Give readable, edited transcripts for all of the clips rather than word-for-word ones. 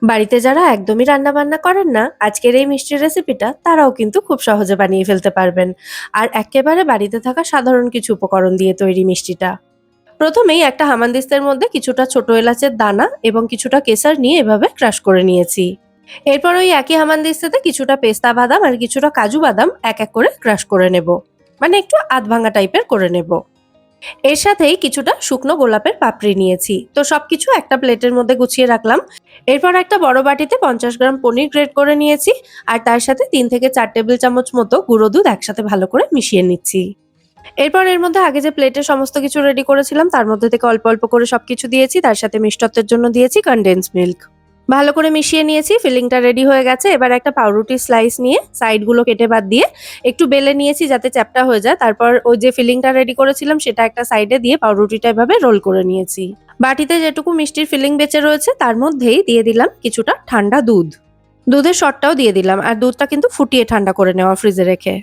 বাড়িতে যারা একদমই রান্নাবান্না করেন না, আজকের এই মিষ্টির রেসিপিটা তারাও কিন্তু খুব সহজে বানিয়ে ফেলতে পারবেন। আর এক্কেবারে বাড়িতে থাকা সাধারণ কিছু উপকরণ দিয়ে তৈরি মিষ্টিটা। প্রথমেই একটা হামানদিস্তার মধ্যে কিছুটা ছোট এলাচের দানা এবং কিছুটা কেশর নিয়ে এভাবে ক্রাশ করে নিয়েছি। এরপর ওই একই হামানদিস্তাতে কিছুটা পেস্তা বাদাম আর কিছুটা কাজু বাদাম এক এক করে ক্রাশ করে নেব। মানে একটু আধ ভাঙা টাইপের করে নেব। এর সাথেই কিছুটা শুকনো গোলাপের পাপড়ি নিয়েছি, তো সবকিছু একটা প্লেটের মধ্যে গুছিয়ে রাখলাম। এরপর একটা বড় বাটিতে 50 গ্রাম পনির গ্রেট করে নিয়েছি। আর তার সাথে 3 থেকে 4 টেবিল চামচ মতো গুঁড়ো দুধ একসাথে ভালো করে মিশিয়ে নিচ্ছি। এরপর এর মধ্যে আগে যে প্লেটে সমস্ত কিছু রেডি করেছিলাম তার মধ্যে থেকে অল্প অল্প করে সবকিছু দিয়েছি, তার সাথে মিষ্টত্বের জন্য দিয়েছি কনডেন্স মিল্ক। ভালো করে মিশিয়ে নিয়েছি, ফিলিংটা রেডি হয়ে গেছে। এবার একটা পাউরুটির স্লাইস নিয়ে সাইডগুলো কেটে বাদ দিয়ে একটু বেলে নিয়েছি যাতে চ্যাপ্টা হয়ে যায়। তারপর ওই যে ফিলিংটা রেডি করেছিলাম সেটা একটা সাইডে দিয়ে পাউরুটিটা এভাবে রোল করে নিয়েছি। বাটিতে যেটুকু মিষ্টির ফিলিং বেঁচে রয়েছে তার মধ্যেই দিয়ে দিলাম কিছুটা ঠান্ডা দুধ। দুধের শটটাও দিয়ে দিলাম, আর দুধটা কিন্তু ফুটিয়ে ঠান্ডা করে নেওয়া ফ্রিজে রেখে।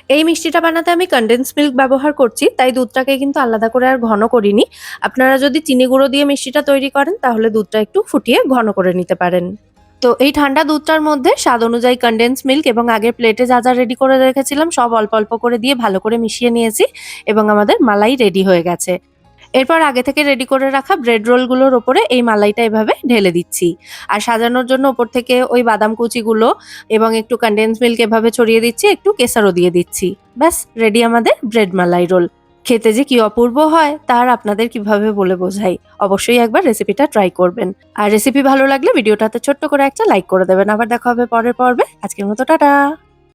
এই মিষ্টিটা বানাতে আমি কনডেন্স মিল্ক ব্যবহার করছি, তাই দুধটাকে কিন্তু আলাদা করে আর ঘন করিনি। আপনারা যদি চিনি গুঁড়ো দিয়ে মিষ্টিটা তৈরি করেন তাহলে দুধটা একটু ফুটিয়ে ঘন করে নিতে পারেন। তো এই ঠান্ডা দুধটার মধ্যে স্বাদ অনুযায়ী কনডেন্স মিল্ক এবং আগের প্লেটে যা যা রেডি করে রেখেছিলাম সব অল্প অল্প করে দিয়ে ভালো করে মিশিয়ে নিয়েছি এবং আমাদের মালাই রেডি হয়ে গেছে। এরপর আগে থেকে রেডি করে রাখা ব্রেড রোলগুলোর ওপরে এই মালাইটা এভাবে ঢেলে দিচ্ছি। আর সাজানোর জন্য ওপর থেকে ওই বাদাম কুচিগুলো এবং একটু কনডেন্স মিল্ক এভাবে ছড়িয়ে দিচ্ছি, একটু কেসারও দিয়ে দিচ্ছি। ব্যাস রেডি আমাদের ব্রেড মালাই রোল। খেতে যে কি অপূর্ব হয় তার আপনাদের কিভাবে বলে বোঝাই। অবশ্যই একবার রেসিপিটা ট্রাই করবেন। আর রেসিপি ভালো লাগলে ভিডিওটাতে ছোট্ট করে একটা লাইক করে দেবেন। আবার দেখা হবে পরের পর্বে। আজকের মতো টাটা।